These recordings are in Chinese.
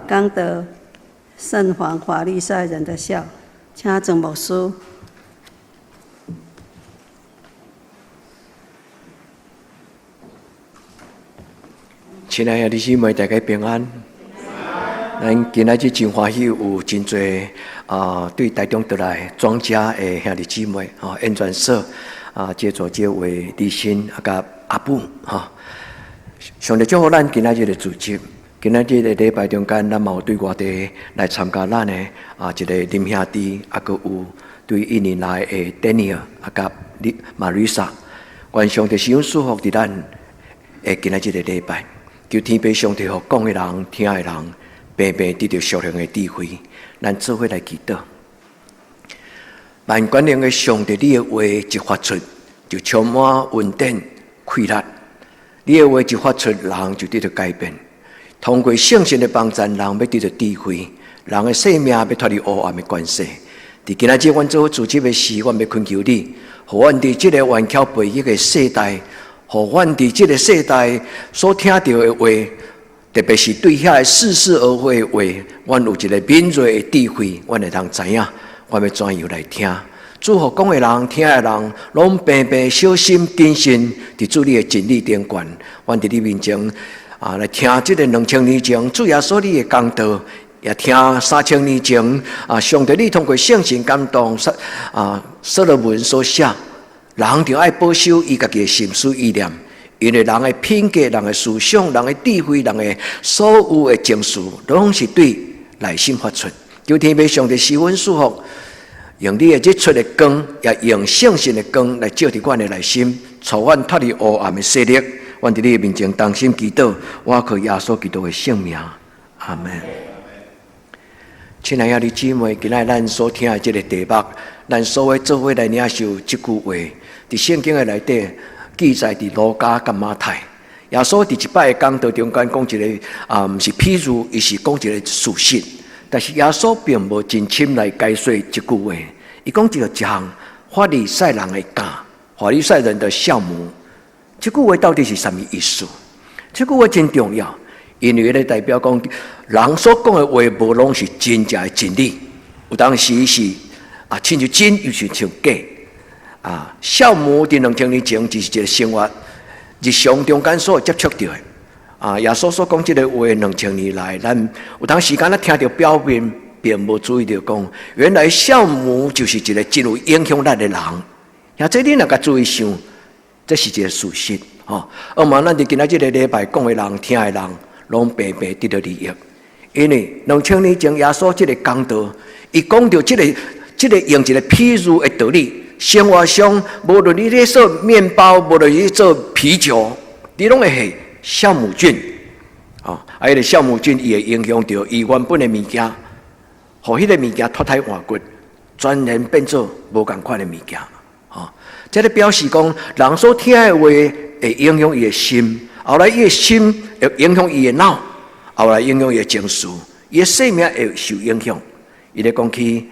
剛得聖房法利賽人的笑，請鄭牧師。親愛的弟兄妹，大家平安。咱今仔日真歡喜，有真多對台中得來莊家的兄弟姊妹演傳社接觸這位李新甲阿布上帝祝福咱今仔日的組織。今仔日的禮拜中間，咱嘛有對外地來參加咱的一個林兄弟，還有對1年來的 Daniel 甲Marisa，願上帝使用祝福佇咱的今仔日的禮拜。求天父上帝，互講的人、聽的人，平平得到屬靈的智慧。咱做伙來祈禱。萬管能的上帝，你的話一發出，就充滿穩定、快樂。你的話一發出，人就得到改變。通過聖神的幫助，人要得到智慧，人的生命要脫離黑暗的關係。在今仔日，阮做組織的時，阮要懇求你，互阮佇這個頑強悖逆的世代。互阮佇即個世代所聽到的話，特別是對遐似是而非的話，阮有一個敏銳的智慧，阮會通知影，阮要怎樣來聽。祝福講的人、聽的人，攏平平小心謹慎，佇主你的真理頂懸。阮佇你面前來聽即個2000年前主耶穌你的講道，也聽3000年前上帝你通過聖神感動所羅門所寫。人就愛保守伊家己的心思意念，因為人的品格、人的思想、人的智慧、人的所有的情緒，攏是對內心發出。求天父上帝施恩祝福，用你的日出的光，也用聖神的光來照佇阮的內心，助阮脫離黑暗的勢力。阮佇你的面前同心祈禱，我靠耶穌基督的聖名，阿門。親愛的姊妹，今仔咱所聽的這個題目，咱所有做伙來領受這句話。佇聖經的內底記載佇路加甲馬太，耶穌佇一擺的講道中間講一個毋是譬如，伊是講一個事實。但是耶穌並無真深來解說這句話，伊講一個項法利賽人的教，法利賽人的酵母。這句話到底是什麼意思？這句話真重要，因為咧代表講人所講的話無攏是真正的真理，有當時是親像真，又是像假。酵母佇2000年前就是一個生活日常中間所接觸到的。耶穌所講這個話，2000年來，咱有當時間咱聽到表面，並無注意到講，原來酵母就是一個真有影響力的人。呀，這你若甲注意想，這是一個事實。而嘛，咱佇今仔這個禮拜講的人、聽的人，攏平平得到利益。因為2000年前耶穌這個講道，伊講到這個用一個譬如的道理。生活上，無論你咧做麵包，無論你做啤酒，你攏會酵母菌。迄個酵母菌伊會影響到伊原本的物件，互迄個物件脫胎換骨，全然變做無共款的物件。這個表示講，人所聽的話會影響伊的心，後來伊的心會影響伊的腦，後來影響伊的情緒，伊的生命會受影響。伊咧講起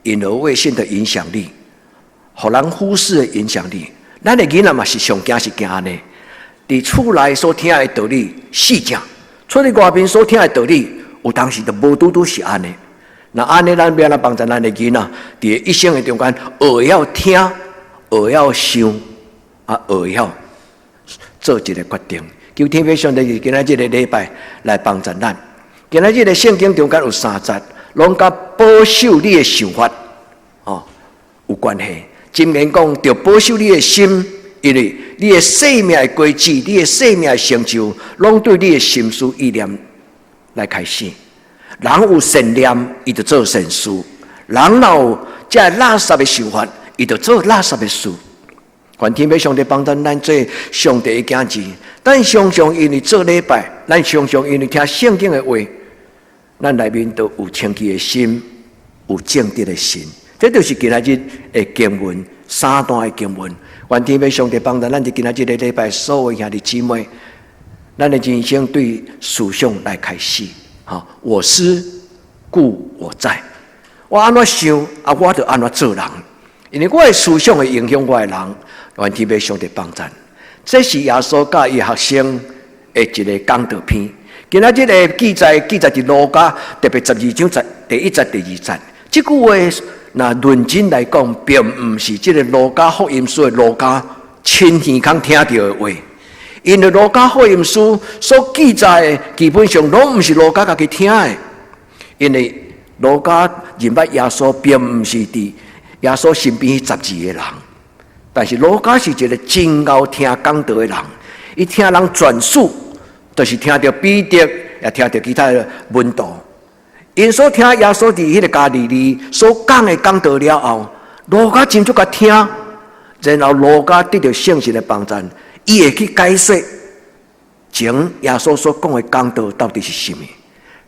隱而未現的影響力。互人忽視的影響力，咱的囡仔嘛是上驚是驚安尼。佇厝內所聽的道理是正，出去外邊所聽的道理，有當時就無拄拄是安尼。那安尼，咱要來幫助咱的囡仔，佇一生的中間，學要聽，學要想，學要做一個決定。求天父上帝今仔日的禮拜來幫助咱。今仔日的聖經中間有3節，攏甲保守你的想法，有關係。箴言講，要保守你的心，因為你的生命的軌跡，你的生命的成就，攏對你的心思意念來開始。人有善念，伊就做善事；人若有這垃圾的想法，伊就做垃圾的事。願天父上帝幫助咱做上帝的子子，咱常常因為做禮拜，咱常常因為聽聖經的話，咱內面都有清潔的心，有正直的心。這就是今仔日的經文，3段的經文。願天父上帝幫助咱今仔日的禮拜，所有兄弟姊妹，咱的人生對思想來開始。我思故我在，我安怎想我就安怎做人。因為我的思想會影響我的人。願天父上帝幫助。這是耶穌教伊學生的一個講道篇。今仔日的記載佇路加特別12章第1節、第2節，這句話那論真來講，並不是這個路加福音書的路加親耳康聽到的話，因為路加福音書所記載的基本上攏不是路加家己聽的，因為路加認捌耶穌，並不是佇耶穌身邊12個人，但是路加是一個真敖聽講道的人，伊聽人轉述。就是聽到彼得，也聽到其他的門徒，因所聽耶穌佇迄個加利利所講的講道了後，路加真足甲聽，然後路加得到聖神的幫助，伊會去解釋前耶穌所講的講道到底是什麼。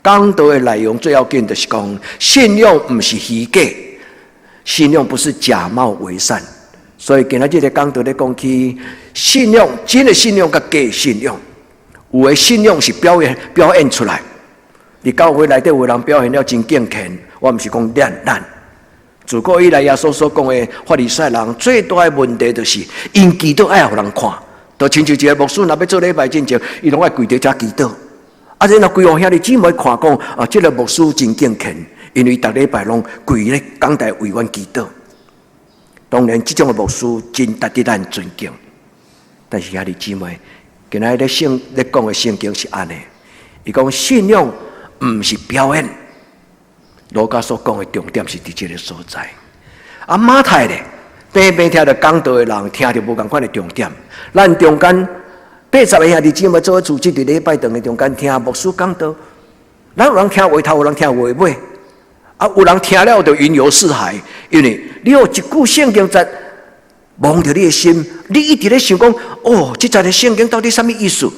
講道的內容最要緊就是講，信仰不是虛假，信仰不是假冒偽善。所以今仔日的講道咧講起信仰，真的信仰甲假信仰。有的信仰是表演出來，你教會內底有人表現了真敬虔，我不是講咱。自古以來，耶穌所講的法利賽人最大的問題就是，因祈禱愛互人看，就親像一個牧師，若要做禮拜之前，伊攏愛跪在遮祈禱。啊，然後規戶兄弟姊妹看講，啊，這個牧師真敬虔，因為逐禮拜攏跪咧講台為阮祈禱。當然，這種的牧師真值得咱尊敬，但是兄弟姊妹。今仔日咧講的聖經是安尼，伊講信仰唔是表演。路加所講的重點是佇這個所在。啊，馬太咧，平聽到講道的人聽到無共款的重點。咱中間80個兄弟姊妹做組織佇禮拜堂的中間聽牧師講道，咱有人聽話頭，有人聽話尾，啊，有人聽了就雲遊四海，因為你有一句聖經在。摸着你的心，你一直咧想講，哦，這節的聖經到底什麼意思？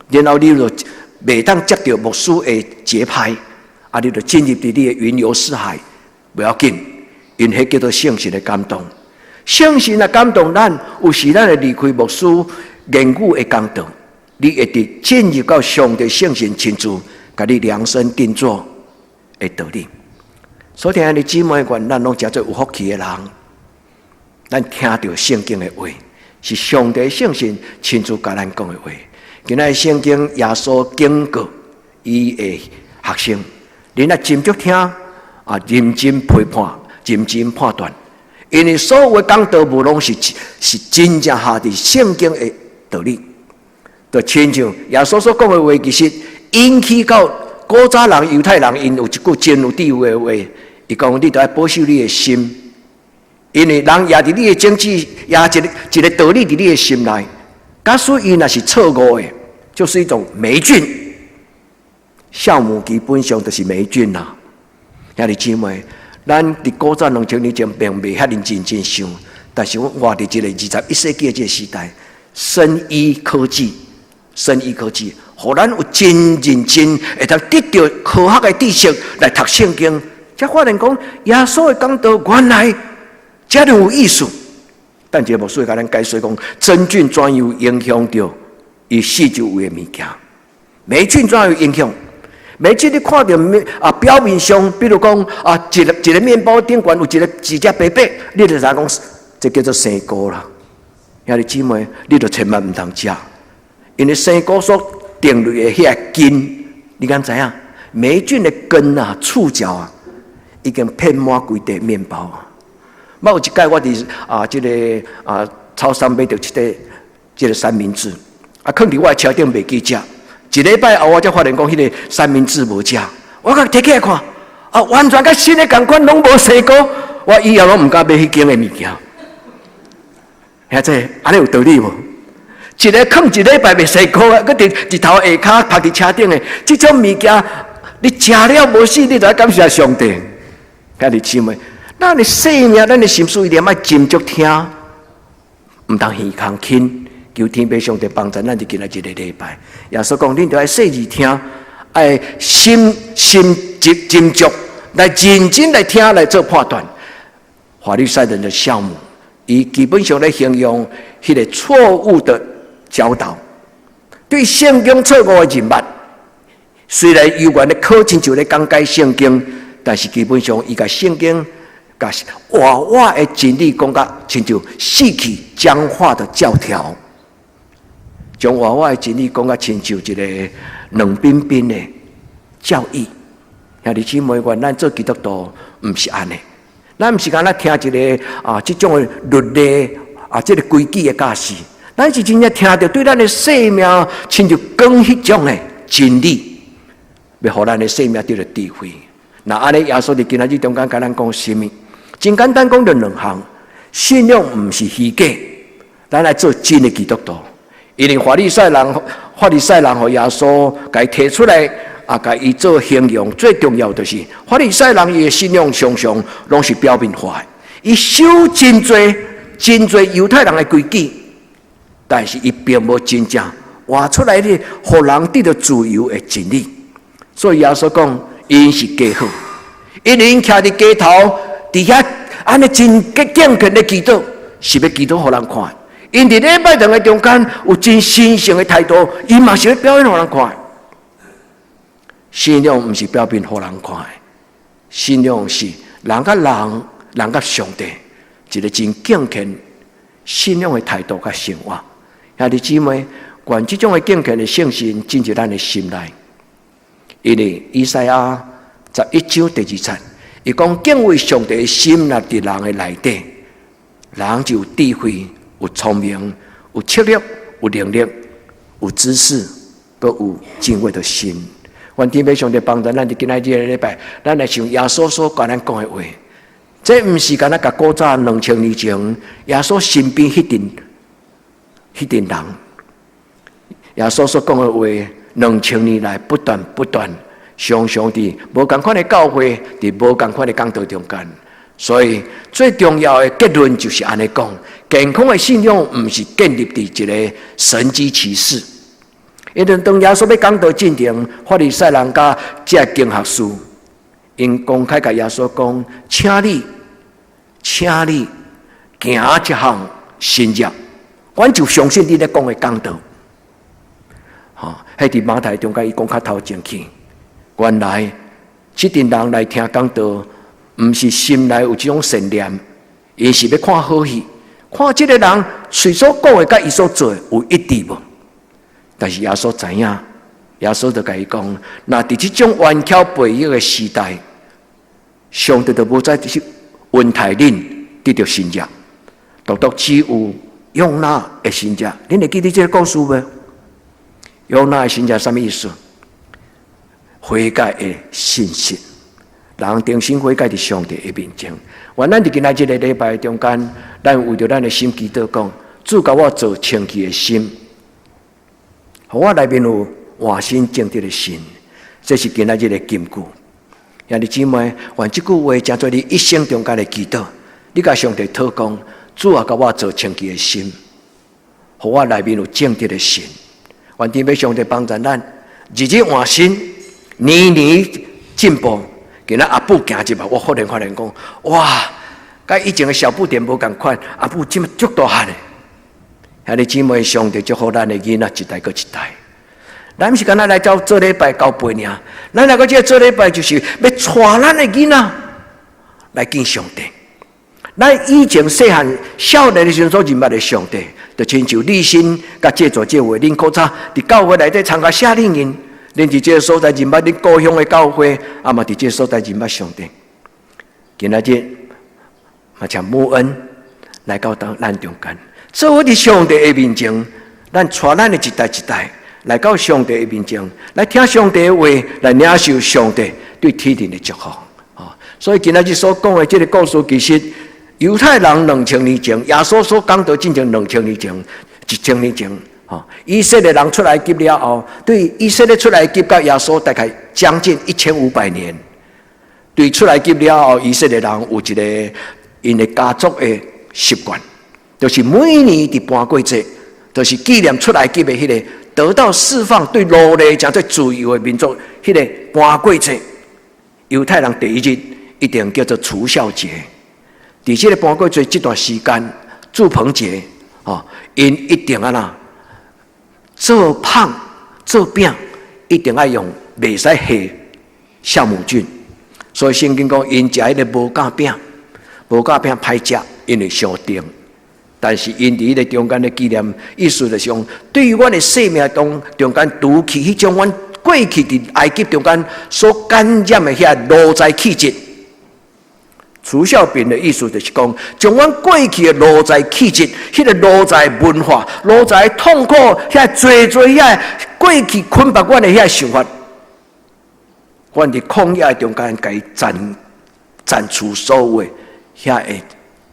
然後你就袂當接到牧師的節拍，啊，你就進入你的雲遊四海，不要緊，因迄叫做聖神的感動。聖神的感動，咱有時咱會離開牧師言語的講道，你會得進入到上帝聖神親自，甲你量身定做的道理。所以聽你姊妹願，咱攏誠做有福氣的人。咱聽到聖經的話，是上帝聖神親自甲咱講的話。今仔聖經耶穌警告伊的學生，你若斟酌聽，啊，認真批判，認真判斷，因為所有的講道無攏是真正下佇聖經的道理。就親像耶穌所講的話，其實引起到古早人猶太人因有一句真有智慧的話，伊講你著愛保守你的心。因為人也佇你的政治，也一個道理佇你的心內。假使伊若是錯誤的，就是一種黴菌。酵母基本上就是黴菌啦。兄弟姊妹，咱佇古早2000年前並未遐認真想，但是我活佇這個21世紀的這個時代，生醫科技，互咱有真認真會當得到科學的知識來讀聖經，才發現講耶穌的講道原來。這樣有意思，但這個牧師甲咱解說講，真菌怎樣影響到伊四周圍的物件？黴菌怎樣影響？黴菌你看到表面上，比如講一個麵包頂懸有一隻白白，你就知講這叫做生菇啦。兄弟姊妹，你就千萬唔通食，因為生菇所定類的迄個根，你敢知影？黴菌的根啊、觸角啊，已經遍滿規地麵包啊。某有一擺，我佇這個超商買到這個三明治，放佇我的車頂袂記食。一禮拜後，我才發現講，迄個三明治無食。我甲摕起來看，完全甲新的同款，攏無生菇。我以後攏唔敢買迄間的物件。兄弟，安尼有道理無？一個放一禮拜袂生菇，擱佇日頭下骹趴佇車頂的，這種物件你食了無死，你就要感謝上帝。兄弟姊妹。咱的生命，咱的心思一定要斟酌聽，唔通耳空輕，求天父上帝幫助咱就今仔日個禮拜。耶穌講，恁著愛細耳聽，愛心斟酌，來認真來聽，來做判斷。法利賽人的酵母，伊基本上來形容迄個錯誤的教導，對聖經錯誤的認識。雖然有關的考親像咧講解聖經，但是基本上伊甲聖經。甲娃娃的真理講甲親像死去僵化的教條，將娃娃的真理講甲親像一個冷冰冰的教義。兄弟姊妹，咱做基督徒唔是安尼，咱唔是干那聽一個這種的律例這個規矩的教示，咱是真正聽到對咱的生命親像光迄種的真理，要互咱的生命得到智慧。那安尼，耶穌在今仔日中間跟咱講什麼？真簡單講，就兩項：信仰唔是虛假，咱來做真的基督徒。因為法利賽人和耶穌給提出來。甲伊做形容，最重要就是法利賽人伊的信仰常常攏是表面化的，伊守真濟猶太人的規矩，但是伊並無真正活出來的，互人得到自由的真理。所以耶穌講，因是假好，因為因徛佇街頭，佇遐安尼真敬虔的祈禱，是要祈禱互人看。因佇禮拜堂的中間有真神聖的態度，伊嘛是要表演互人看。信仰不是表面互人看的，信仰是人甲人、人甲上帝一個真敬虔信仰的態度甲生活。兄弟姊妹，願這種的敬虔的聖心進入咱的心內。因為以賽亞11章第2節，伊講敬畏上帝的心若佇人的內底，人就有智慧、有聰明、有策略、有能力、有知識，閣有敬畏的心。願天父上帝幫助咱佇今仔日的禮拜，咱來想耶穌所甲咱講的話。這毋是干那甲古早2000年前耶穌身邊迄陣人，耶穌所講的話，2000年來不斷，常常佇無共款的教會，佇無共款的講道中間。所以最重要的結論就是安尼講：健康的信仰毋是建立佇一個神蹟奇事。因為當耶穌要講道進程，法利賽人甲這經學士，因公開甲耶穌講：請你行這項新約，阮就相信你咧講的講道。迄佇馬太中間，伊講較頭前去。原來這群人來聽講道，毋是心內有這種善念，伊是要看好戲，看這個人隨所講的甲伊所做的有一致無。但是耶穌知影，耶穌就甲伊講：那佇這種彎巧背逆的時代，上帝就無再去恩待恁得到新約，獨獨只有約拿的新約。恁會記得這個故事無？約拿的新約什麼意思？悔改的信心，人重新悔改佇上帝的面前。原咱佇今仔這個禮拜中間，咱為着咱的心祈禱講：主教我做清氣的心。互我內面有換心正直的心，這是今仔日的金句。兄弟姊妹，願這句話成做你一生中間的祈禱。你甲上帝禱講，主啊，甲我做清氣的心，互我內面有正直的心。願天父上帝幫助咱，日日換心，年年進步。今仔阿母行一步，我忽然發現講，哇，甲以前的小不點無共款，阿母這麼足大漢的。兄弟姊妹，上帝祝福咱的囡仔一代過一代。咱毋是干那來做禮拜交陪爾，咱來個這做禮拜就是要帶咱的囡仔來見上帝。咱以前細漢少年的時陣所認捌的上帝，就親像立新甲這座這位，恁古早佇教會內底參加夏令營，恁佇這個所在認捌恁故鄉的教會，啊嘛佇這個所在認捌上帝。今仔日嘛像母恩來到咱中間。做我佇上帝的面前，咱帶咱的一代一代來到上帝的面前，來聽上帝的話，來領受上帝對天庭的祝福。所以今仔日所講的這個故事，其實猶太人2000年前，耶穌所講到進前2000年前，1000年前，以色列人出來埃及了後，對以色列出來埃及甲耶穌大概將近1500年。對出來埃及了後，以色列人有一個因的家族的習慣。就是每年的搬過節，就是紀念出來記的迄個得到釋放、對奴隸真最自由的民族，迄個搬過節。猶太人第一日一定叫做除酵節。伫這個搬過節這段時間，住棚節，因一定啊啦做胖做餅，一定要用袂使下酵母菌。所以聖經講，因食迄個無酵餅，無酵餅歹食，因為傷甜。但是因佇迄個中間的紀念，意思就是講，對於阮的生命中間除去迄種阮過過去佇埃及中間所感染的遐內在氣質。除酵餅的意思就是講，將阮過去的內在氣質、迄個內在文化、內在痛苦、遐做遐過去捆綁阮的遐想法，阮佇曠野中間，甲伊斬除所有的遐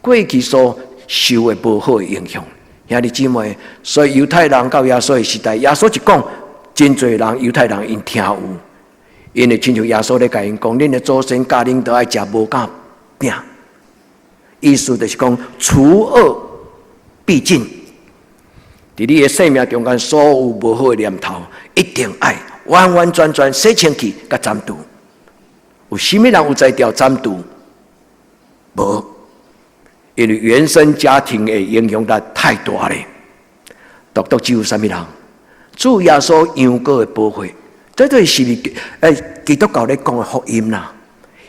個過去所受的無好的影響。兄弟姊妹，所以猶太人到耶穌的時代，耶穌一講，真濟人猶太人因聽有，因為親像耶穌咧甲因講，恁的祖先教恁都愛食無甲餅，意思就是講除惡必盡。佇你的生命中間，所有無好的念頭，一定愛完完全全洗清氣，甲斬除。有啥物人有在調斬除？無。因為原生家庭的影響力太大了，獨只有啥物人？主耶穌羊羔的保護，這就是基督教咧講的福音啦。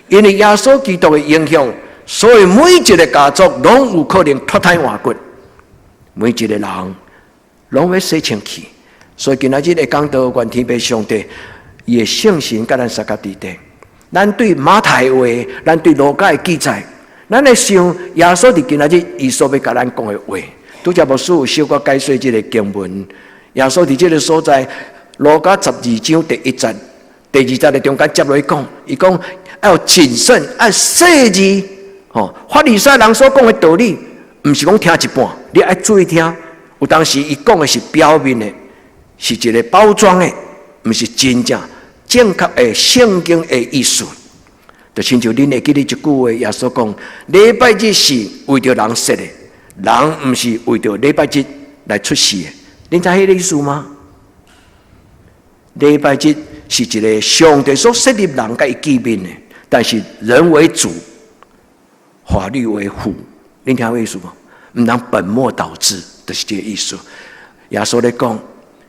因為耶穌基督的影響，所以每一個家族攏有可能脫胎換骨，每一個人攏要洗清氣。所以今仔日的講道，願天父上帝伊的聖神甲咱撒加地帶，咱對馬太的話，咱對路加的記載。咱來想耶穌佇今仔日伊所要甲咱講的話，拄則牧師有小可解說這個經文。耶穌佇這個所在，路加12章第1節、第2節的中間接落去講，伊講要謹慎，要細緻。法利賽人所講的道理，毋是講聽一半，你要注意聽。有當時伊講的是表面的，是一個包裝的，毋是真正正確的聖經的意思。就親像恁會記得一句話，耶穌講：禮拜日是為着人設的，人毋是為着禮拜日來出世的。恁知迄個意思嗎？禮拜日是一個上帝所設立人甲伊見面的，但是人為主，法律為輔。恁聽迄個意思嗎？毋通本末倒置，就是這個意思。耶穌咧講，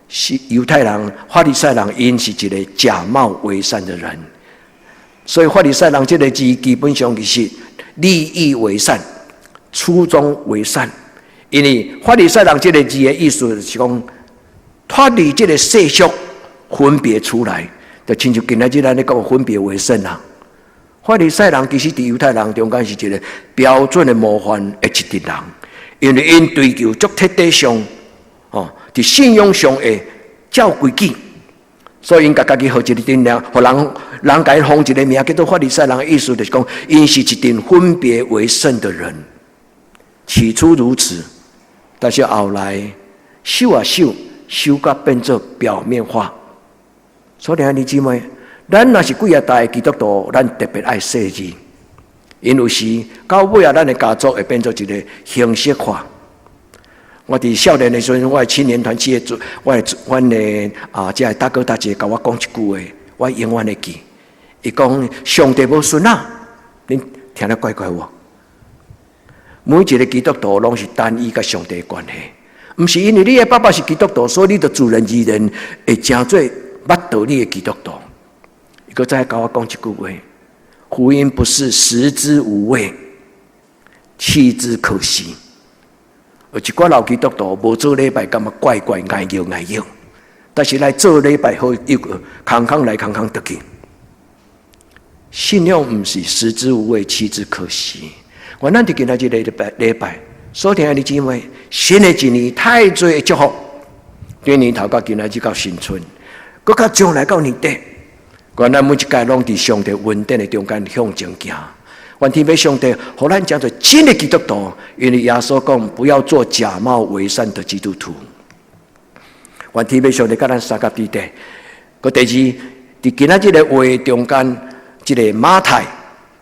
是猶太人、法利賽人，因是一個假冒為善的人。所以法利賽人這個字基本上就是立意為善、初衷為善。因為法利賽人這個字的意思就是講脫離這個世俗，分別出來。就親像今仔日咱咧講分別為聖啊。法利賽人其實佇猶太人中間是一個標準的模範的一群人，因為因追求足徹底上，佇信仰上的照規矩。所以因家己號一個陣量，互人甲因封一個名叫做法利賽人的意思，就是講因是一群分別為聖的人。起初如此，但是後來修啊修甲變做表面化。所以兄弟姊妹，咱若是幾啊代基督徒，咱特別愛細緻，因有時到尾啊，咱的家族會變做一個形式化。我佇少年的時陣，我的青年團契的阮的這大哥大姐甲我講一句話，我永遠會記。伊講上帝無孫啊，恁聽得怪我。每一個基督徒攏是單一甲上帝的關係，毋是因為你的爸爸是基督徒，所以你就自然而然會成做捌道理的基督徒。伊擱再甲我講一句話：福音不是食之無味，棄之可惜。有一寡老基督徒無做禮拜，感覺怪礙拗，但是來做禮拜後，又空來空得去。信仰毋是食之無味，棄之可惜。我咱佇今仔日禮拜，所聽的姊妹，新的一年太多的祝福，對年頭到今仔日到新春，閣到將來到年底，願咱每一屆攏佇上帝恩典的中間向前行。願天父上帝，互咱講做真的基督徒，因為耶穌講不要做假冒為善的基督徒。願天父上帝甲咱三甲地帶。個第二，佇今仔日的話中間，這個馬太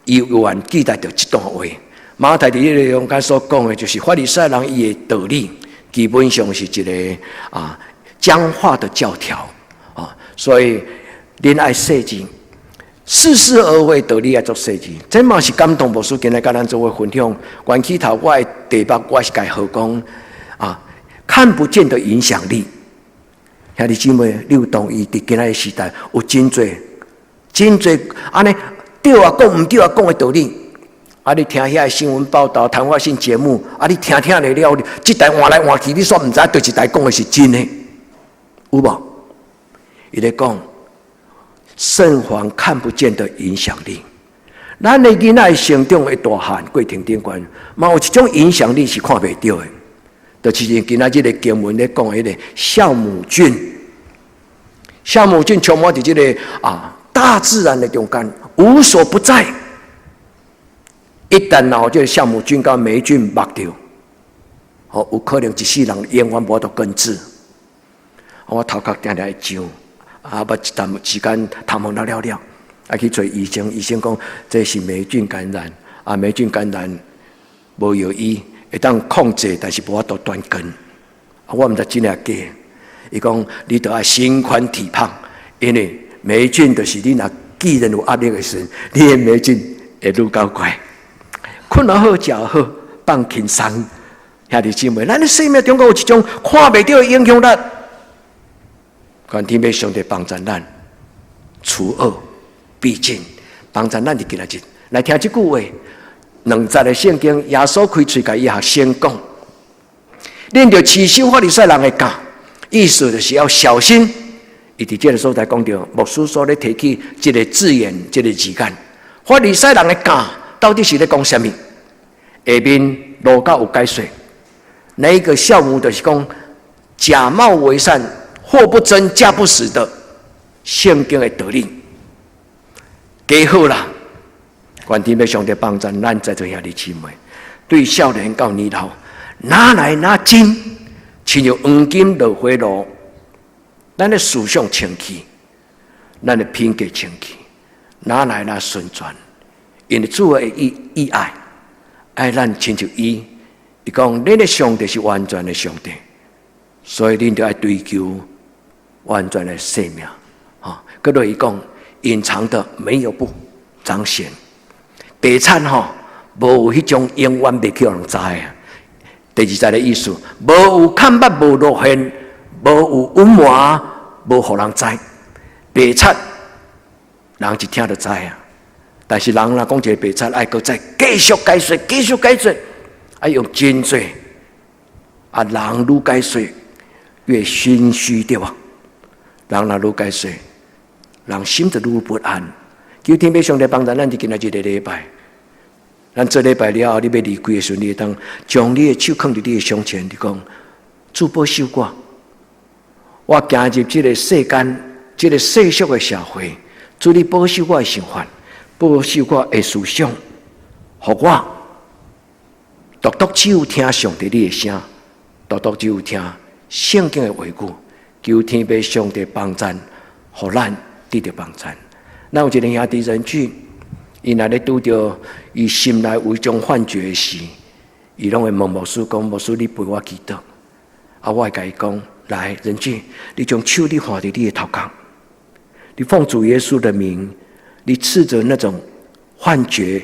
伊有願記載着這段話。馬太佇呢個中間所講的，就是法利賽人伊的道理，基本上是一個僵化的教條所以恁愛細緻。似是而非道理要做細緻，這嘛是感動牧師今日跟咱做伙分享。關起頭我的題目，我是該好講看不見的影響力。兄弟姊妹，你有同意？佇今仔的時代，有真濟安尼對啊講唔對啊講的道理。你聽遐新聞報道、談話性節目，你聽了了，這台換來換去，你煞唔知對一台講的是真的，有無？伊咧講。聖皇看不見的影響力。咱的囡仔成長的大漢過程頂懸，嘛有一種影響力是看袂到的，就是今仔日的經文咧講迄個酵母菌。酵母菌充滿在這個大自然的中間，無所不在。一旦有這個酵母菌跟黴菌目掉，有可能一世人永遠無法度根治。我頭殼定定會脹，要一段時間頭毛了，去找醫生，醫生講這是黴菌感染，黴菌感染無藥醫，會當控制，但是無法度斷根。我唔知真係假。伊講你得要心寬體胖，因為黴菌就是你若既然有壓力的時候，你的黴菌會愈搞怪。困得好，食好，放輕鬆。兄弟姊妹，咱的生命中有一種看袂到的影響力。願天父上帝幫助咱，除惡避盡，幫助咱的今仔日來聽這句話。2節的聖經，耶穌開嘴甲伊學先講，恁着持守法利賽人的教。意思就是要小心。伊佇這個所在講到，牧師所咧提起這個字眼、這個字眼，法利賽人的教到底是咧講什麼？下面路加有解說，那一個酵母就是講假冒為善、貨不真價不實的聖經的道理。加好啦，願天父上帝幫助咱在座兄弟姊妹，對少年到年老，哪來哪真。親像黃金落花露，咱的思想清氣，咱的品格清氣，哪來哪順轉？因為主的意愛，愛咱親像伊。伊講，恁的上帝是完全的上帝，所以恁就要追求完全的生命。佮落伊講，隱藏的沒有不彰顯，白產無有迄種永遠袂叫人知啊。第2節的意思，無有看捌，無露現，無有隱瞞，無互人知。白冊人一聽就知啊。但是人若講一個白冊，愛擱再繼續解說，繼續解說，愛用真濟。人愈解說越心虛對吧？人若愈解說，人心就愈不安。求天父上帝幫助咱今仔日的禮拜。咱這禮拜了後，你要離開的時候，你當將你的手放在你的胸前，你講主保守我行入這個世間，這個世俗的社會，主你保守我的想法，保守我的思想，讓我獨獨只有聽上帝你的聲，獨獨只有聽聖經的話語，求天父上帝幫助，讓咱得到幫助。咱有一個兄弟人舉。伊若咧拄着伊心內有一種幻覺的時，伊攏會問牧師講：牧師，你陪我祈禱。我會甲伊講：來，人子，你將手你放在你的頭殼，你奉主耶穌的名，你斥責那種幻覺，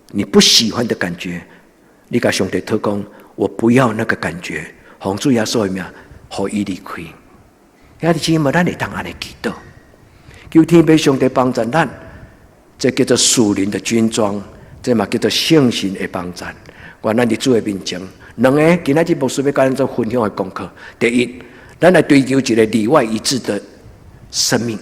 你不喜歡的感覺，你甲上帝禱講：我不要那個感覺，奉主耶穌的名，讓伊離開。兄弟姊妹，咱會當安尼祈禱，求天父上帝幫助咱。這叫做屬靈的軍裝，這嘛叫做聖神的幫助。願咱佇主的面前，兩個今仔日牧師要甲咱做分享的功課。第一，咱來追求一個裡外一致的生命。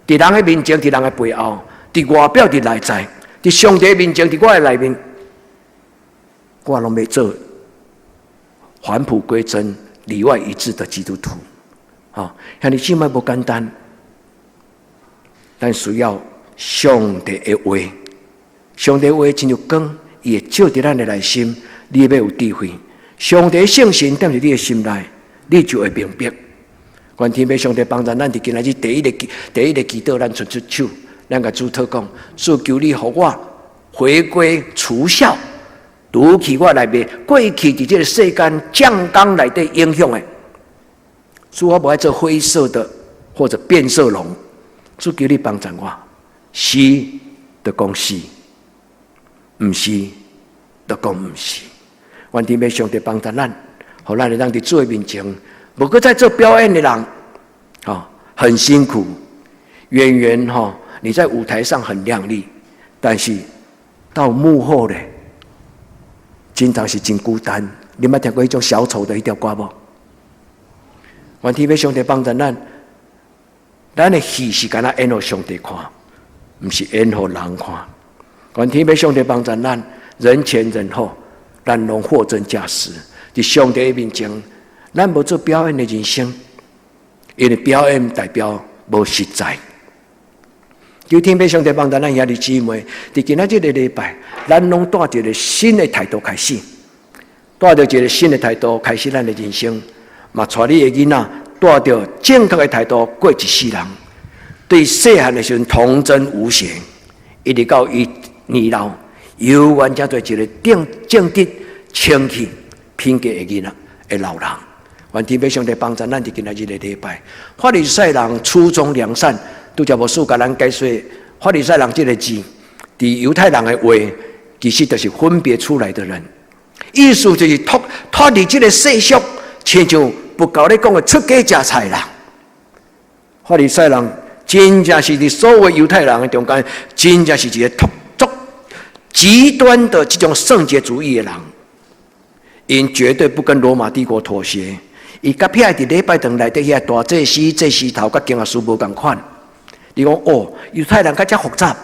佇人的面前，佇人的背後，佇外表，佇內在，佇上帝的面前，佇我的內面，我攏要做返璞歸真、裡外一致的基督徒。兄弟姊妹不簡單，但需要。上帝的話，上帝的話親像光，伊會照在咱的內心，你要有智慧。上帝的聖神踮在你的心內，你就會明白。願天父上帝幫助咱佇今仔日第一個祈禱，咱伸出手，咱甲主禱講：主求你，互我回歸除酵，除去我內面過去佇這個世間醬缸內底影響的。主，我不愛做灰色的或者變色龍。主求你幫助我。是就講是，唔是就講唔是。願天父上帝幫助咱，互咱會當佇主的面前，無擱再做表演的人，很辛苦。演員你在舞台上很亮麗，但是到幕後咧，經常是真孤單。你捌聽過一種小丑的一條歌無？願天父上帝幫助咱，咱的戲是敢若演給上帝看，不是演給人看。願天父上帝幫助咱，人前人後，咱攏貨真價實。在上帝的面前，咱無做表演的人生，因為表演代表無實在。求天父上帝幫助咱兄弟姊妹，在今仔這個禮拜，咱攏帶一個新的態度開始，帶着一個新的態度開始咱的人生。嘛，帶你的囡仔帶着正確的態度過一世人，對細漢的時陣童真無邪，一直到伊年老，永遠才做一個正直、清氣、品格的囡仔的老人。願天父上帝幫助咱在今仔日的禮拜，法利賽人初衷良善，拄則無事甲咱解說法利賽人這個字，佇猶太人的話，其實就是分別出來的人，意思就是脫離這個世俗。親像不夠咧講的出家食菜人，法利賽人真正是佇所有猶太人的中間，真正是一個足極端的這種聖潔主義的人，因絕對不跟羅馬帝國妥協。伊甲撇佇禮拜堂內底遐大祭司頭，甲經學書無共款。你講哦，猶太人較遮複雜，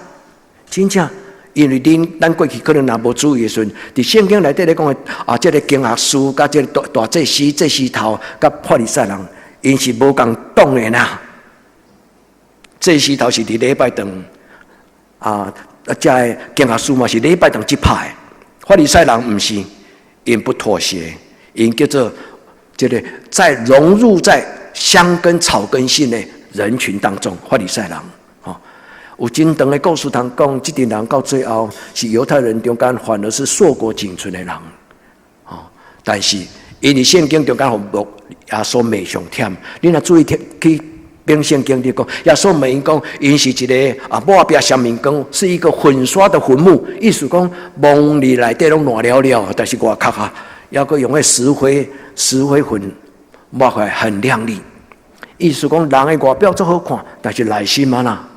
真正。因為咱過去可能也無注意的時陣，佇聖經內底咧講的這個經學書，甲這個大祭司頭，甲法利賽人，因是無共黨的啦。祭司頭是佇禮拜堂這個經學書嘛是禮拜堂即派，法利賽人毋是，因不妥協，因叫做這個在融入在香根草根性的人群當中，法利賽人。有真長的故事通講，這群人到最後是猶太人中間反而是碩果僅存的人，但是因為聖經中間有耶穌罵上忝，你若注意去編聖經裡講，耶穌罵因講，因是一個抹壁香明光，是一個粉刷的墳墓，意思講夢裡內底攏爛了了，但是外殼還佫用迄石灰粉抹出來很亮麗，意思講人的外表足好看，但是內心嘛呐。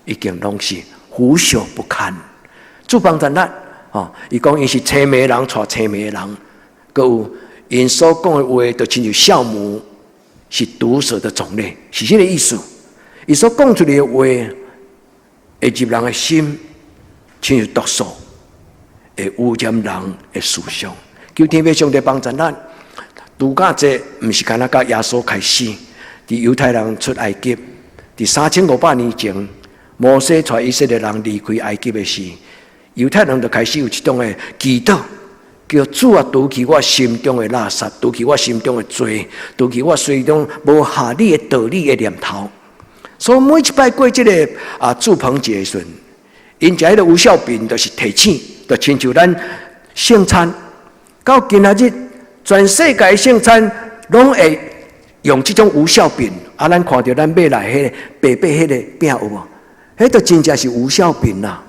已經攏是腐朽不堪。主幫咱咱，伊講因是青梅人帶青梅的人，閣有因所講的話，就親像酵母，是毒蛇的種類，是這個意思。伊所講出來的話，會入人的心，親像毒素，會污染人的思想。求天父上帝幫助咱。度假節毋是干那甲耶穌開始，佇猶太人出埃及，佇3500年前。摩西帶以色列人離開埃及的時，猶太人就開始有一種的祈禱，叫主啊，除去我心中的垃圾，除去我心中的罪，除去我心中無合理的道理的念頭。所以每一擺過這個住棚節的時陣，因食迄個無酵餅，就是提醒，就親像咱聖餐。到今仔日，全世界的聖餐攏會用這種無酵餅。咱看到咱買來迄個白白迄個餅有無？迄個真正是無酵餅啦！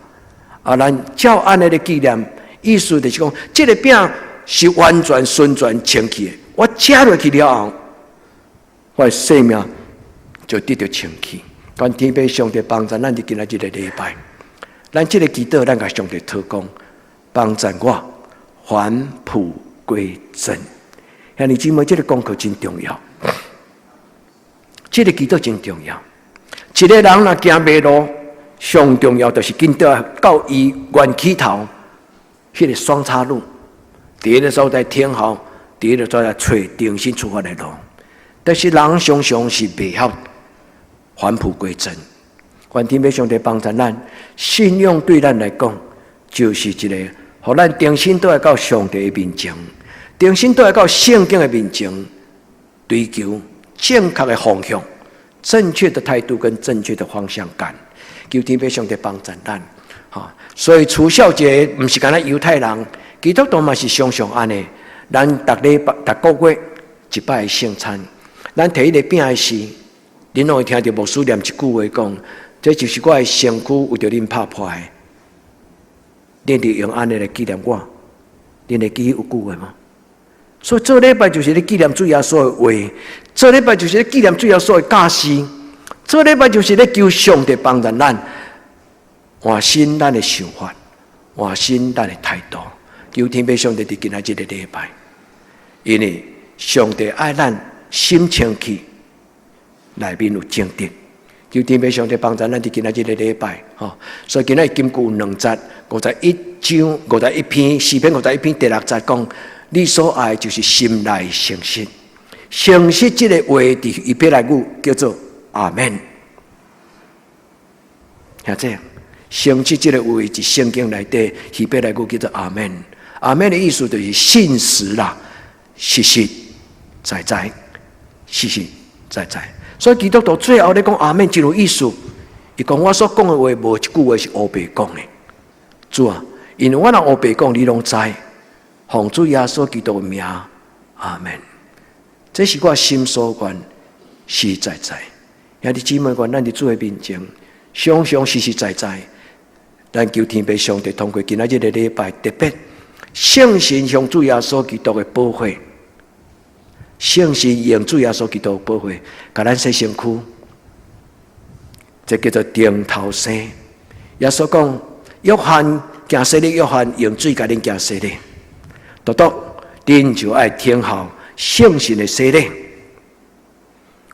咱照按呢個紀念，意思就是講，這個餅是完全純全清氣的。我吃落去了後，我的生命就得到清氣。願天父上帝幫助咱今仔日的禮拜，咱這個祈禱，咱甲上帝禱告，幫助我返璞歸真。兄弟姊妹，這個功課真重要，這個祈禱真重要。一個人若行迷路，上重要就是緊到伊原起頭，迄個雙岔路，第一個所在停好，第一個所在找重新出發的路。但是人常常是袂曉返璞歸真。願天父上帝幫助咱，信仰對咱來講，就是一個，互咱重新倒來到上帝的面前，重新倒來到聖經的面前，追求正確的方向。正確的態度跟正確的方向感，求天父上帝幫助咱。所以除酵節不是干那猶太人，基督徒嘛是常常安尼。咱逐個月一擺聖餐，咱摕迄個餅的時，恁攏會聽到牧師念一句話講，這就是我的身軀為着恁拍破的。恁就用安尼來紀念我，恁會記有句話嗎？所以做禮拜就是咧紀念主耶穌的話，做禮拜就是咧紀念主耶穌的教示，做禮拜就是咧求上帝幫助咱換新咱的想法，換新咱的態度。求天父上帝佇今仔日的禮拜，因為上帝愛咱心清氣，內面有正直。求天父上帝幫助咱佇今仔日的禮拜，所以今仔日經句2節51章51篇詩篇51篇第6節講，你所愛就是心內誠實。誠實這個話佇希伯來語叫做阿們。聽這樣，誠實這個話佇聖經內底希伯來語叫做阿們。阿們的意思就是信實啦，實實在在，實實在在。所以基督徒最後咧講阿們真有意思。伊講我所講的話，無一句話是烏白講的。主啊，因為我若烏白講，你攏知。奉主耶穌基督的名，阿們。這是我心所願，實實在在。兄弟姊妹，願咱佇主的面前，常常實實在在。咱求天父上帝通過今仔日的禮拜，特別聖神向主耶穌基督的保護。聖神用主耶穌基督保護，甲咱洗身軀，這叫做頂頭生。耶穌講，約翰行洗禮，約翰用水甲恁行洗禮，獨獨恁就愛聽候聖神的洗禮。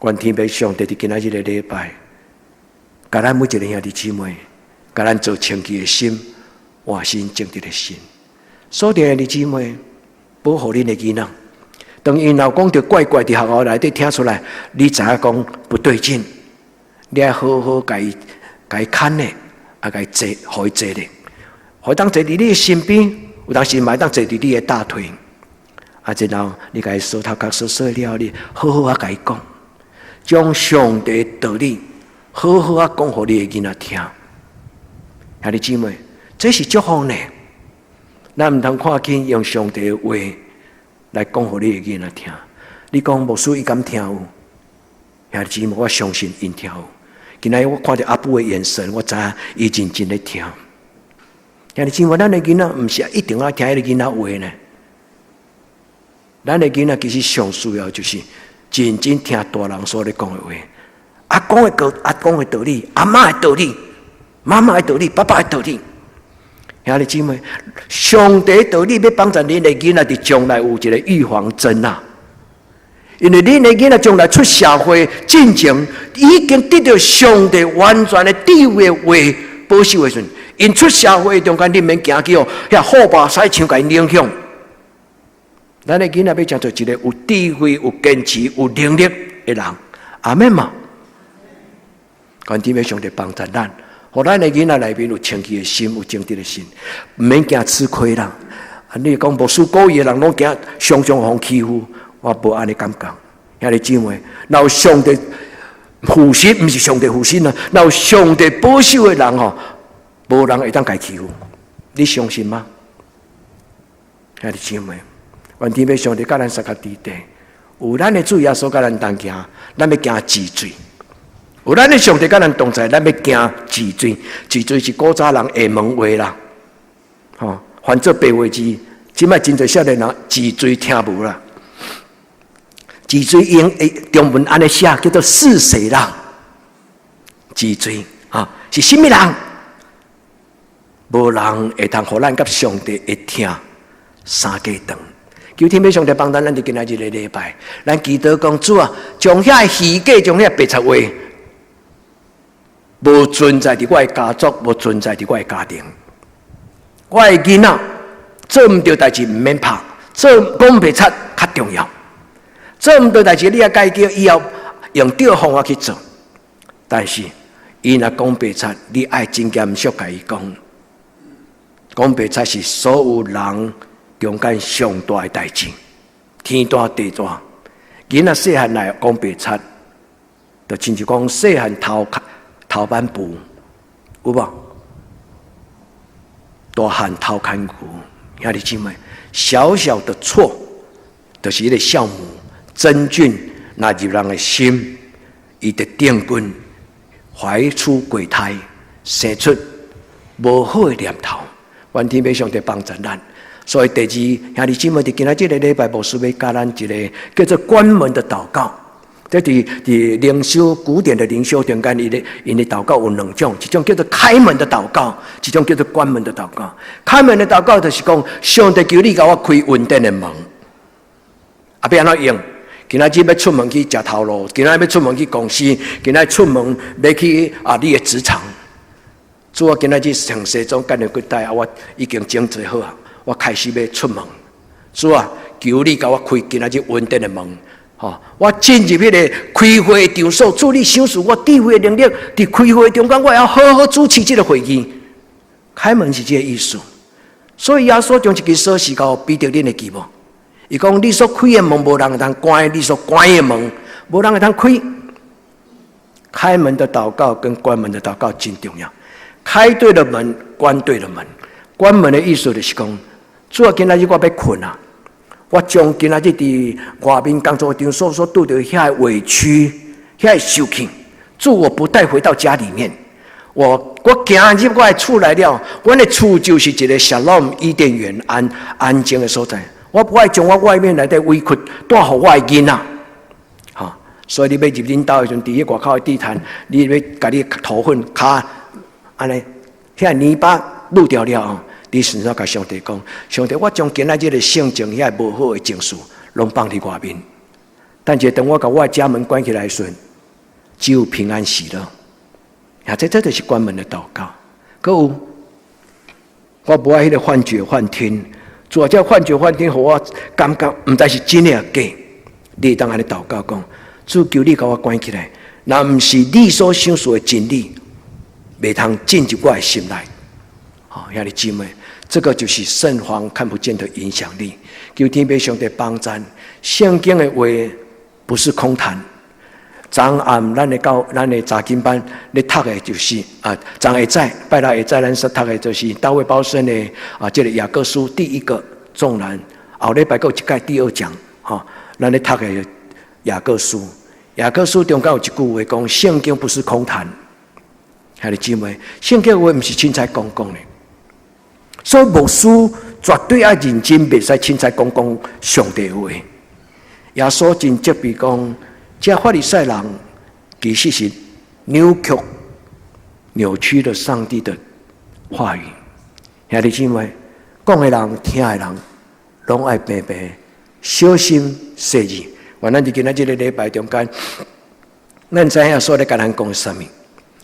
願天父上帝佇今仔日的禮拜，甲咱每一個兄弟姊妹，甲咱做清潔的心，換心正直的心。所有兄弟姊妹，保護恁的囡仔。當因老講着怪怪佇學校內底聽出來，你知影講不對勁，你要好好甲伊牽咧，甲伊坐，互伊坐咧，互伊當坐佇你的身邊，有當時嘛當坐佇你的大腿，然後你甲伊梳頭殼梳了，你好好甲伊講，將上帝的道理好好講互你的囡仔聽。兄弟姊妹，這是祝福呢。咱唔通看見用上帝的話來講互你的囡仔聽。你講牧師伊敢聽有？兄弟姊妹，我相信因聽有。今仔我看到阿布的眼神，我知影伊認真咧聽。兄弟姊妹，咱的囡仔唔是一定要聽迄個囡仔話呢。咱的囡仔其實上需要就是認真聽大人所咧講的話。阿公的道理，阿媽的道理，媽媽的道理，爸爸的道理。兄弟姊妹，上帝的道理要幫助恁的囡仔佇將來有一個預防針啊！因為恁的囡仔將來出社會進前，已經得到上帝完全的智慧的話保守的時陣，因出社會中間，你免驚去哦，遐好把屎槍甲因影響。咱的囡仔要成做一個有智慧、有堅持、有能力的人，阿們嘛！願天父上帝幫助咱。互咱的囡仔內面有清潔的心，有正直的心，唔免驚吃虧啦。你講無事故意的人，攏驚常常互欺負，我無安尼感覺。兄弟姊妹，若有上帝護心，唔是上帝護心啊！若有上帝保守的人吼，無人會當家欺負。你相信嗎？兄弟姊妹，願天父上帝甲咱三腳地地，有咱的主耶穌甲咱同行，咱要行治罪。有咱的上帝甲咱同在，咱要行治罪。治罪是古早人下門話啦，犯做白話字，今擺真濟少年人治罪聽無啦。治罪用中文安尼寫叫做是誰人？治罪是什麼人？無人會通互咱甲上帝會聽三家長。求天父上帝幫咱佇今仔日的禮拜，咱祈禱講主啊，將遐虛假，將遐白賊話。無存在佇我的家族，無存在佇我的家庭。我的囡仔做唔對代志，唔免拍，做講白賊較重要。做唔對代志，你也該叫以後用對方法去做。但是伊若講白賊，你愛真嚴肅甲伊講，講白賊是所有人中間上大的代志，天大地大。囡仔細漢來講白賊，就親像講細漢頭板布有無？大漢頭牽牛，兄弟姊妹，小小的錯，就是一個酵母真菌，納入人的心，伊就定根，懷出鬼胎，生出無好的念頭。願天父上帝幫助咱。所以第二，兄弟姊妹，佇今仔日個禮拜，牧師要教咱一個叫做關門的禱告。在靈修古典的靈修中間，因的禱告有兩種，一種叫做開門的禱告，一種叫做關門的禱告。開門的禱告就是講，上帝求你給我開恩典的門，要安怎用？今仔日要出門去食頭路，今仔日要出門去公司，今仔日出門要去你的職場。主啊，今仔日上西裝干了骨帶啊，我已經整做好啊，我開始要出門。主啊，求你給我開今仔日穩定的門。我進入迄個開會場所，主你賞賜我智慧的能力，在開會中間，我要好好主持這個會議。開門是這個意思。所以耶穌將一支鎖匙交彼得，恁會記無？伊講：你所開的門，無人會通關；你所關的門，無人會通開。開門的禱告跟關門的禱告真重要。開對了門，關對了門。關門的意思就是講，主啊，今仔日我要困啊。我將今仔日佇外面工作場所拄到遐委屈、遐受氣，主我不帶回到家裡面。我今日我的厝來了，我的厝就是一個沙龍伊甸園安靜的所在。我不愛將我外面來的委屈帶給我的囡仔。所以你要入恁兜的時陣，佇迄外口的地毯，你要甲你塗粉骹安尼，遐泥巴擼掉了後。你順手甲上帝講，上帝，我將今仔日的性情遐無好的情緒，攏放佇外面。但是等我甲我的家門關起來時，只有平安喜樂。這就是關門的禱告。可有，我無愛迄個幻覺幻聽，主啊，這幻覺幻聽，互我感覺毋知是真的啊假。你當安尼禱告講，主求你甲我關起來，若毋是你所想說的真理，袂通進入我的心內。兄弟姊妹，這個就是聖房看不見的影響力。求天父上帝幫咱，聖經的話不是空談。昨暗咱的查經班咧讀的就是昨下晝拜六下晝咱所讀的就是大衛鮑森的這個雅各書第一個縱覽，後禮拜還有一屆第二講咱咧讀的雅各書。雅各書中間有一句話講：聖經不是空談。兄弟姊妹，聖經的話不是凊彩講講的。所以牧師絕對要認真，袂使凊彩講上帝的話。耶穌真責備講，這法利賽人其實是扭曲了上帝的話語。兄弟姊妹，講的人、聽的人，攏愛白白小心細緻。原來今仔這個禮拜中間，咱知影耶穌咧甲咱講什麼？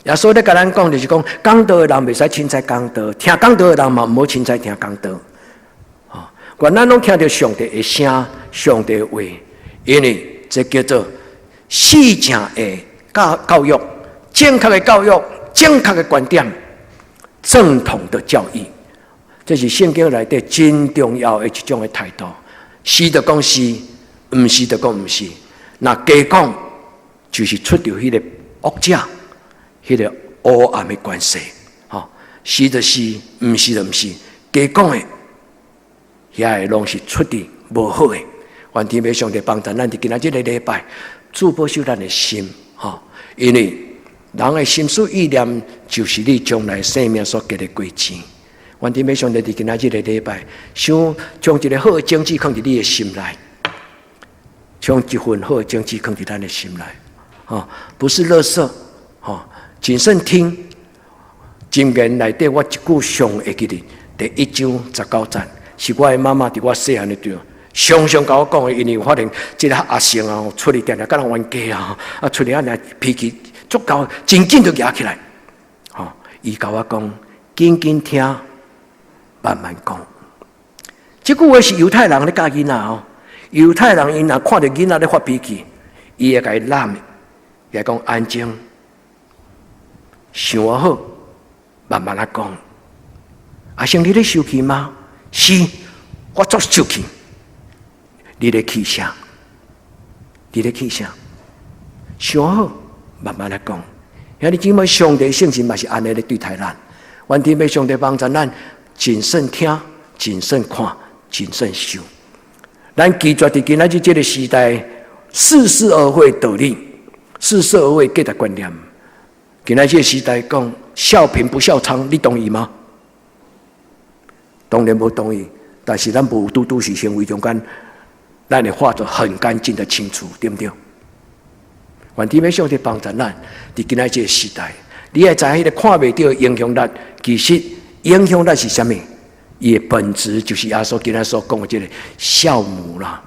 耶穌咧甲咱講，就是講講道的人袂使凊彩講道，聽講道的人嘛毋好凊彩聽講道。原來咱攏聽到上帝的聲、上帝的話，因為這叫做細正的教育、正確的教育、正確的觀點、正統的教義，這是聖經內底真重要的一種的態度。是就講是，毋是就講毋是。那假講就是出着迄個惡者。迄個黑暗的關係，是就是，毋是就毋是，假講的，遐個攏是出的無好的。願天父上帝幫咱，咱佇今仔日個禮拜，主保守咱的心，因為人的心思意念，就是你將來生命所結的果子。願天父上帝佇今仔日個禮拜，想將一個好的種子放佇你的心內，將一份好的種子放佇咱的心內，不是垃圾，謹慎聽，箴言內底我一句上會記得，第1章19節，是我的媽媽佇我細漢的時候，常常甲我講的，因為我發現這個阿成啊，出嚟定定甲人冤家啊，出嚟啊，脾氣足夠，真緊就壓起來。伊甲我講，緊緊聽，慢慢講。這句話是猶太人咧教囡仔哦，猶太人因若看到囡仔咧發脾氣，伊會甲伊攬，伊講安靜。想好，慢慢來講。阿生，你咧生氣嗎？是，我足生氣。你咧氣啥？你咧氣啥？想好，慢慢來講。兄弟姊妹，上帝聖心嘛是安尼咧對待咱。願天父上帝幫助咱，謹慎聽，謹慎看，謹慎想。咱拒絕佇今仔日這個時代，似是而非道理，似是而非價值觀念。今仔日時代講笑貧不笑娼，你同意嗎？當然不同意，但是咱無都市行為中間，咱會畫得很乾淨的清楚，對不對？願天父上帝幫助咱，佇今仔日時代，你會知迄個看袂到的影響力，其實影響力是啥物？伊的本質就是耶穌今仔所講的這個酵母啦。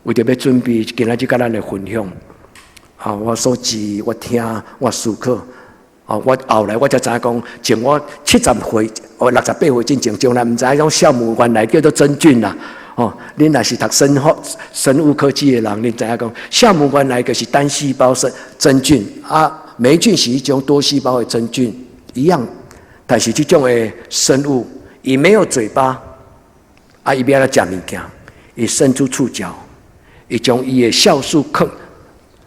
為着要準備今仔日甲咱的分享，我所知，我聽，我思考，我後來我才知影講，從我70歲、68歲之前，從來唔知種酵母原來叫做真菌啦。恁若是讀生物科技的人，恁知影講，酵母原來就是單細胞真菌，霉菌是一種多細胞的真菌一樣，但是這種的生物，伊沒有嘴巴，伊要來吃物件，伊伸出觸角。伊將伊的酵素放，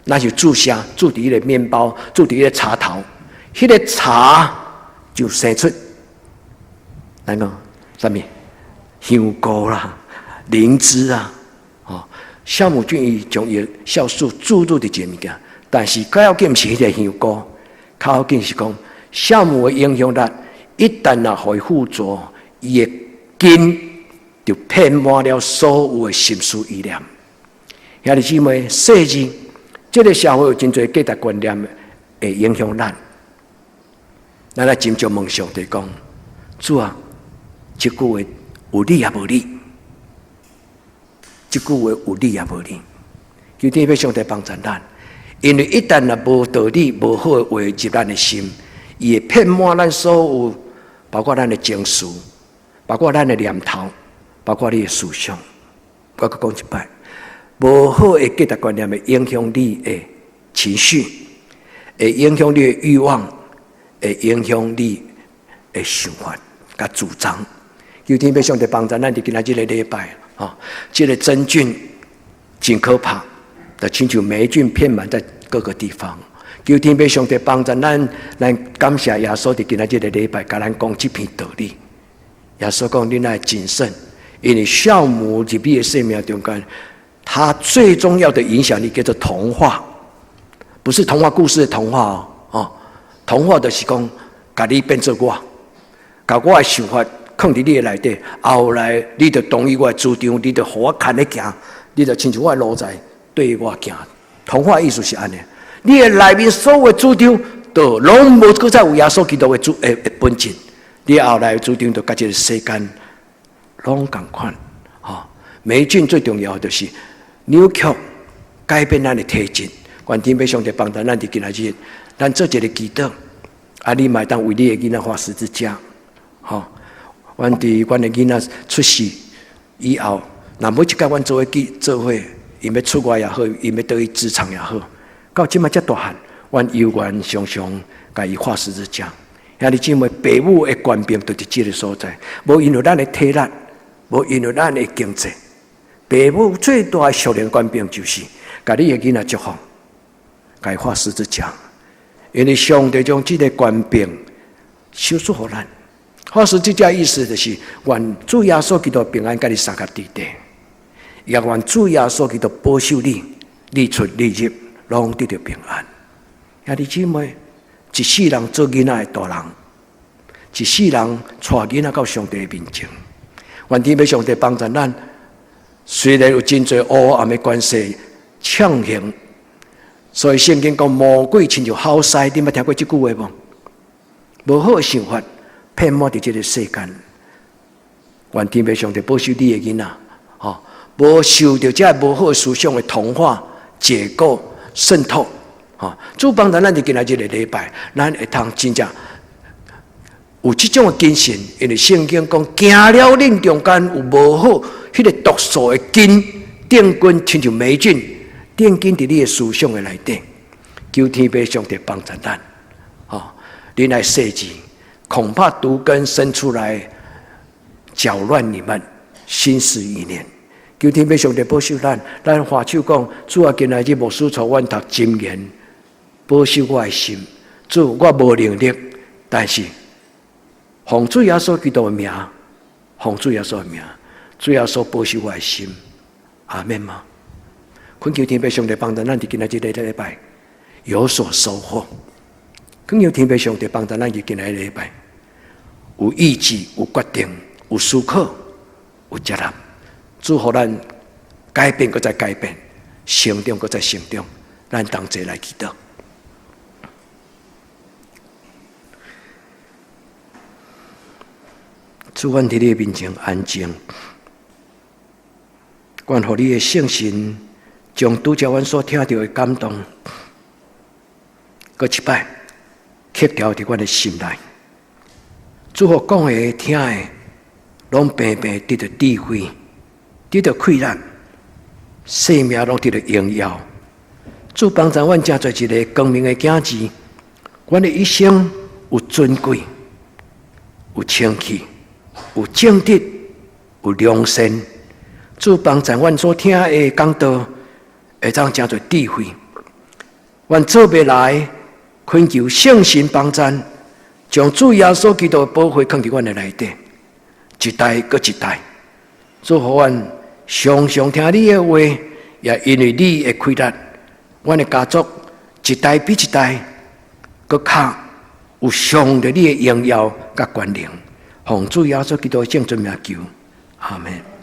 那就注射注佇伊個麵包，注佇伊個茶頭，迄個茶就生出，咱講啥物？香菇啦、靈芝啊，酵母菌伊將伊酵素注入佇一個物件，但是較要緊毋是迄個香菇，較要緊是講酵母的影響力，一旦若互伊附着，伊的根就遍滿了所有的心思意念。兄弟姊妹，世人這個社會有真多價值觀念會影響咱。咱來真正問上帝講：主啊，這句話有理也無理，這句話有理也無理。求天父上帝幫助咱，因為一旦若無道理、無好的話入咱的心，伊會遍滿咱所有，包括咱的情緒，包括咱的念頭，包括你的思想。我閣講一擺。無好的價值觀念會影響你的情緒，會影響你的慾望，會影響你的想法甲主張。求天父上帝幫助咱，今仔日個禮拜，這個真菌真可怕，就親像霉菌遍滿在各個地方。求天父上帝幫助咱，感謝耶穌佇今仔日個禮拜，甲咱講這篇道理。耶穌講：你愛謹慎，因為酵母入你的生命中間。它最重要的影響力叫做同化，不是童話故事的童話童話就是講，把你變做我，把我的想法放在你的內底，後來你就同意我的主張，你就和我看咧行，你就親像我的路在對我行。童話意思是安尼，你的內面所有的主張，都攏無擱再有耶穌基督的本質，你後來的主張就甲這個世間攏同款。霉菌最重要的就是扭曲、改變咱的體質。願天父上帝幫助咱佇今仔日，咱做一個祈禱，你嘛當為你的囡仔畫十字架。阮佇阮的囡仔出世以後，若每一屆阮做伙，伊要出外也好，伊要倒去職場也好，到即馬遮大漢，阮有緣常常甲伊畫十字架。兄弟姊妹，父母的權柄就佇即個所在，無因為咱的體力，無因為咱的經濟。父母最大的屬靈權柄就是，甲你的囡仔祝福，甲伊畫十字架，因為上帝將這個權柄授予予咱。畫十字架意思就是，願主耶穌基督平安，甲你三腳地地，也願主耶穌基督保守你，你出你入，攏得到平安。兄弟姊妹，一世人做囡仔的大人，一世人帶囡仔到上帝的面前，願天父上帝幫助咱。雖然有真多黑暗的關係搶行，所以聖經講魔鬼親像好篩，你捌聽過這句話無？無好的想法遍滿在這個世間。願天父上帝保守你的囡仔，無受到這無好的思想的同化、解構、滲透。主幫助咱佇今仔日的禮拜，咱會通真正有這種的精神，因為聖經講行了恁中間有無好。迄個毒素的根定根，親像霉菌，定根佇你的思想的內底。求天父上帝幫助咱，你來設計，恐怕毒根生出來，攪亂你們心思意念。求天父上帝保守咱，咱華手講，主啊，今仔日無輸錯，阮讀箴言，保守我的心。主，我無能力，但是奉主耶穌基督的名，奉主耶穌的名。主要所保守我的心，阿們嗎？懇求天父上帝幫助咱佇今仔日的禮拜有所收穫。懇求天父上帝幫助咱佇今仔日禮拜有意志、有決定、有思考、有責任。祝福咱改變，擱再改變；成長，擱再成長。咱同齊來祈禱。主，阮佇你面前安靜。願乎你的聖神將拄則阮所聽到的感動，閣一擺刻掉佇阮的心內。主予講的聽的，攏平平得到智慧，得到氣力，生命攏得到榮耀。主幫助阮成做一個光明的鏡子，阮的一生有尊貴，有清氣，有正直，有良善。主幫助阮所聽的講道，會當成做智慧。阮做未來，懇求聖神幫贊，將主耶穌基督的寶血放佇阮的內底，一代閣一代。主予阮常常聽你的話，也因為你的氣力，阮的家族一代比一代閣較有上帝你的榮耀甲權能。奉主耶穌基督的聖尊名求，阿們。